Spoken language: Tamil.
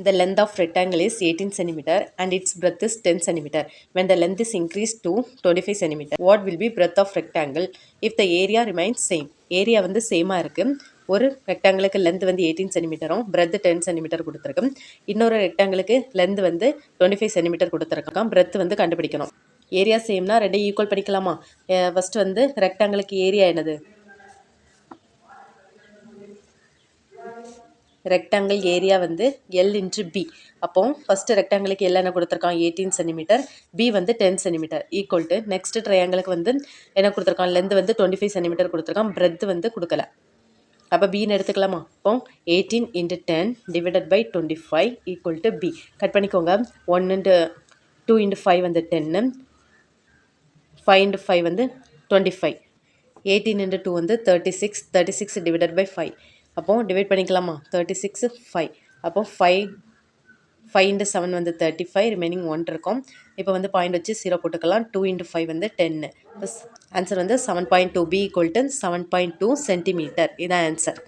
The length of rectangle is 18 cm and its breadth is 10 cm. When the length is increased to 25 cm, what will be breadth of rectangle if the area remains same? Area வந்து சேமா இருக்கு. ஒரு ரெக்டாங்கிளுக்கு லென்த் வந்து 18 சென்டிமீட்டரும் பிரெத் 10 சென்டிமீட்டர் கொடுத்துருக்கும். இன்னொரு ரெக்டாங்கிளுக்கு லென்த் வந்து 25 சென்டிமீட்டர் கொடுத்துருக்கான். பிரெத் வந்து கண்டுபிடிக்கணும். ஏரியா சேம்னா ரெண்டையும் ஈக்குவல் பண்ணிக்கலாமா? ஃபர்ஸ்ட் வந்து ரெக்டாங்கிளுக்கு ஏரியா என்னது? ரெக்டாங்கிள் ஏரியா வந்து L இன்ட்டு பி. அப்போ ஃபஸ்ட்டு ரெக்டாங்கிளுக்கு L என்ன கொடுத்துருக்கான்? 18 சென்டிமீட்டர், பி வந்து 10 சென்டிமீட்டர் ஈக்குவல் டு நெக்ஸ்ட் ட்ரையாங்கிளுக்கு வந்து என்ன கொடுத்துருக்கான்? லென்த் வந்து 25 சென்டிமீட்டர் கொடுத்துருக்கான், பிரெத் வந்து கொடுக்கல. அப்போ பின்னு எடுத்துக்கலாமா? இப்போ 18 into 10 divided by 25 equal to B. Cut பண்ணிக்கோங்க. 1 இன்ட்டு 2 இன்ட்டு 5 வந்து 10, 5 இன்ட்டு 5 வந்து 25, 18 இன்ட்டு 2 வந்து 36, 36 டிவைடட் பை 5. அப்போது டிவைட் பண்ணிக்கலாமா? 36 5. அப்போது 5 இன்ட்டு 7 வந்து 35, ரிமைனிங் 1 இருக்கும். இப்போ வந்து பாயிண்ட் வச்சு 0 போட்டுக்கலாம். 2 இன்ட்டு 5 வந்து 10. ஆன்சர் வந்து 7.2. B equal to 7.2 centimetre. இதான் ஆன்சர்.